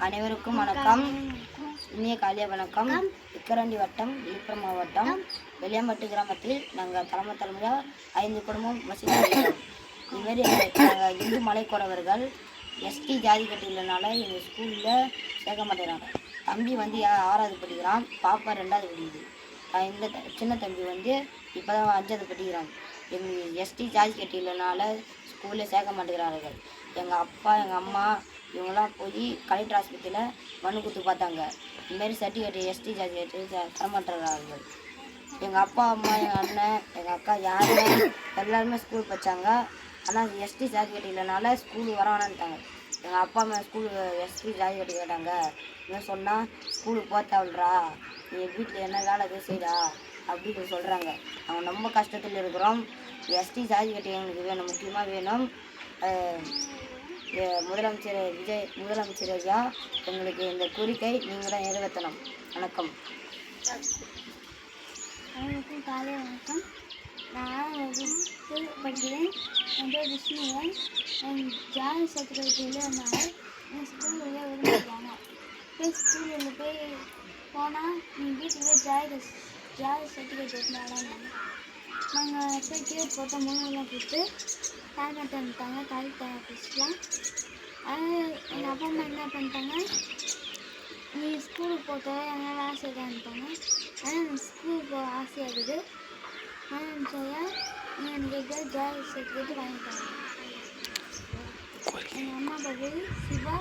அனைவருக்கும் வணக்கம். இனிய காலை வணக்கம். இக்கரண்டி வட்டம், விழுப்புரம் மாவட்டம், வெள்ளியம்பட்டு கிராமத்தில் நாங்கள் தலைமுறையாக 5 குடும்பம் வசித்து வருகிறோம். இதுமாரி நாங்கள் இந்து மலைக்குறவர்கள் எஸ்டி ஜாதி கட்டிலனால எங்கள் ஸ்கூலில் சேர்க்க மாட்டேங்கிறாங்க. தம்பி வந்து 6வது படிக்கிறான், பாப்பா 2வது படிக்குது. இந்த சின்ன தம்பி வந்து இப்போ தான் 5வது படிக்கிறாங்க. எங்கள் எஸ்டி ஜாதி கட்டிலனால ஸ்கூலில் சேர்க்க மாட்டேங்கிறார்கள். எங்கள் அப்பா எங்கள் அம்மா இவங்களாம் போய் கலெக்டர் ஆஸ்பத்திரியில் மனு கொடுத்து பார்த்தாங்க. இதுமாரி சர்டிஃபிகேட் எஸ்டி ஜாதி கட்டி தரமாட்டுறார்கள். எங்கள் அப்பா அம்மா எங்கள் அண்ணன் எங்கள் அக்கா யாருமே எல்லாருமே ஸ்கூல் படித்தாங்க. ஆனால் எஸ்டி ஜாதி கட்டிலனால ஸ்கூலுக்கு வர வேணான்ட்டாங்க. எங்கள் அப்பா அம்மா ஸ்கூலுக்கு எஸ்டி ஜாதி கட்டி கேட்டாங்க. இன்னும் சொன்னால் ஸ்கூலுக்கு போக தேவைடா, நீ வீட்டில் என்ன வேலை போய் செய்டா அப்படின்னு சொல்கிறாங்க. நாங்கள் ரொம்ப கஷ்டத்தில் இருக்கிறோம். எஸ்டி ஜாதி கட்டி எங்களுக்கு வேணும், முக்கியமாக வேணும். முதலமைச்சர் ஐயா, எங்களுக்கு இந்த கோரிக்கை நீங்கள் தான் நிறைவேற்றணும். வணக்கம். அனைவருக்கும் காலை வணக்கம். நான் படிக்கிறேன். என் பேர் விஷ்ணுவன். என் ஜாதி சர்டிஃபிகேட் இல்லைனால என் ஸ்கூலில் விரும்புகிறாங்க. போய் ஸ்கூலில் போய் போனால் நீ வீட்டுக்கு ஜாதி சர்டிஃபிகேட் எடுத்துனாலும் நாங்கள் போய் டிக்கெட் போட்ட முன்னெல்லாம் கொடுத்து தாய்மாட்ட வந்துட்டாங்க கலெக்டர் ஆஃபீஸ்லாம். எங்கள் அப்பா அம்மா என்ன பண்ணிட்டாங்க, நீ ஸ்கூலுக்கு போகிற என்னால் வேலை செய்யறான்ட்டாங்க. ஆனால் எனக்கு ஸ்கூலுக்கு போக ஆசையாக இருக்குது. ஆனால் சொல்ல நீங்கள் எனக்கு எப்படியா ஜாதி சர்டிஃபிகேட் வாங்கிட்டாங்க. எங்கள் அம்மா அப்பா பேர் சிவா.